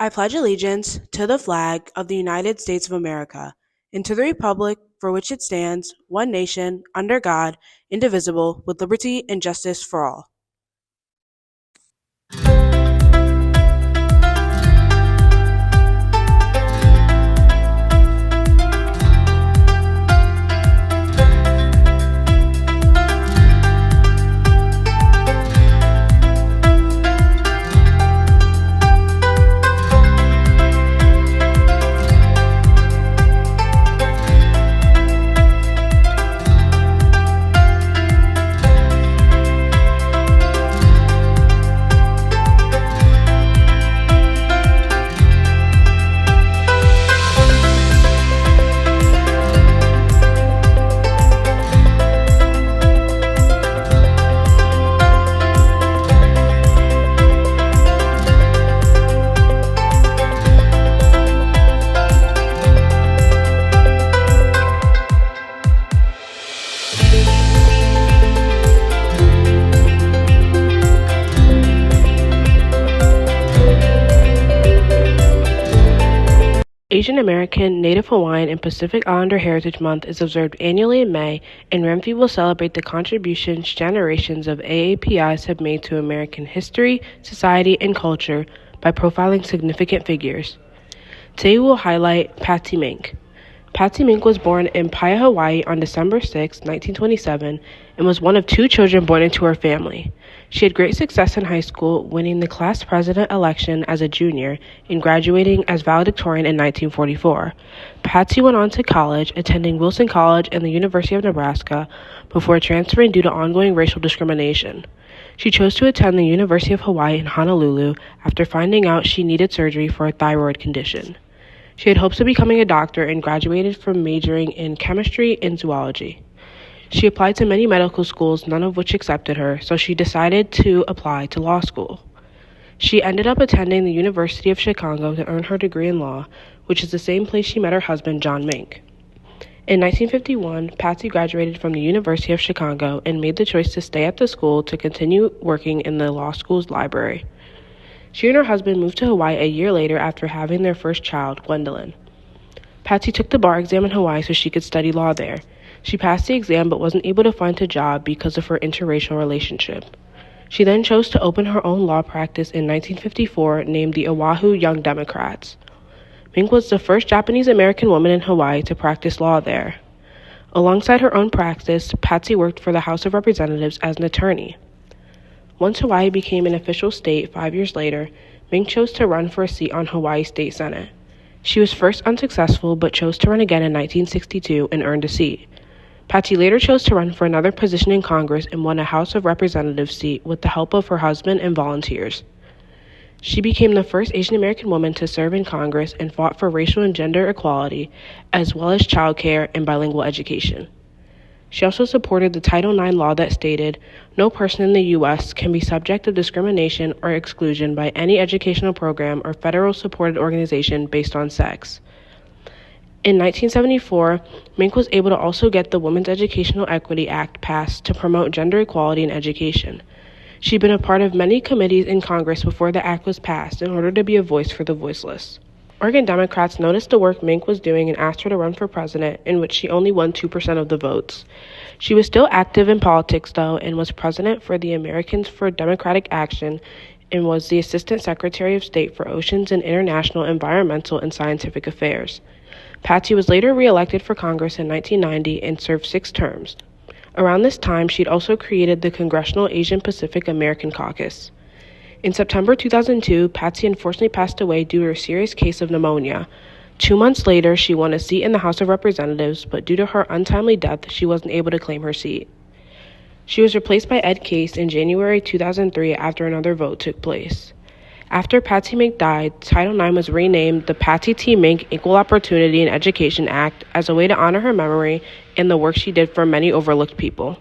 I pledge allegiance to the flag of the United States of America and to the republic for which it stands, one nation, under God, indivisible, with liberty and justice for all. Asian American, Native Hawaiian, and Pacific Islander Heritage Month is observed annually in May, and REMFI will celebrate the contributions generations of AAPIs have made to American history, society, and culture by profiling significant figures. Today we will highlight Patty Mink. Patty Mink was born in Paia, Hawaii on December 6, 1927, and was one of two children born into her family. She had great success in high school, winning the class president election as a junior and graduating as valedictorian in 1944. Patsy went on to college, attending Wilson College and the University of Nebraska, before transferring due to ongoing racial discrimination. She chose to attend the University of Hawaii in Honolulu after finding out she needed surgery for a thyroid condition. She had hopes of becoming a doctor and graduated from majoring in chemistry and zoology. She applied to many medical schools, none of which accepted her, so she decided to apply to law school. She ended up attending the University of Chicago to earn her degree in law, which is the same place she met her husband, John Mink. In 1951, Patsy graduated from the University of Chicago and made the choice to stay at the school to continue working in the law school's library. She and her husband moved to Hawaii a year later after having their first child, Gwendolyn. Patsy took the bar exam in Hawaii so she could study law there. She passed the exam but wasn't able to find a job because of her interracial relationship. She then chose to open her own law practice in 1954, named the Oahu Young Democrats. Mink was the first Japanese American woman in Hawaii to practice law there. Alongside her own practice, Patsy worked for the House of Representatives as an attorney. Once Hawaii became an official state 5 years later, Mink chose to run for a seat on Hawaii State Senate. She was first unsuccessful but chose to run again in 1962 and earned a seat. Patsy later chose to run for another position in Congress and won a House of Representatives seat with the help of her husband and volunteers. She became the first Asian American woman to serve in Congress and fought for racial and gender equality, as well as child care and bilingual education. She also supported the Title IX law that stated, "No person in the U.S. can be subject to discrimination or exclusion by any educational program or federal-supported organization based on sex." In 1974, Mink was able to also get the Women's Educational Equity Act passed to promote gender equality in education. She'd been a part of many committees in Congress before the act was passed in order to be a voice for the voiceless. Oregon Democrats noticed the work Mink was doing and asked her to run for president, in which she only won 2% of the votes. She was still active in politics, though, and was president for the Americans for Democratic Action and was the Assistant Secretary of State for Oceans and International Environmental and Scientific Affairs. Patsy was later re-elected for Congress in 1990 and served 6 terms. Around this time, she'd also created the Congressional Asian Pacific American Caucus. In September 2002, Patsy unfortunately passed away due to a serious case of pneumonia. 2 months later, she won a seat in the House of Representatives, but due to her untimely death, she wasn't able to claim her seat. She was replaced by Ed Case in January 2003 after another vote took place. After Patsy Mink died, Title IX was renamed the Patsy T. Mink Equal Opportunity in Education Act as a way to honor her memory and the work she did for many overlooked people.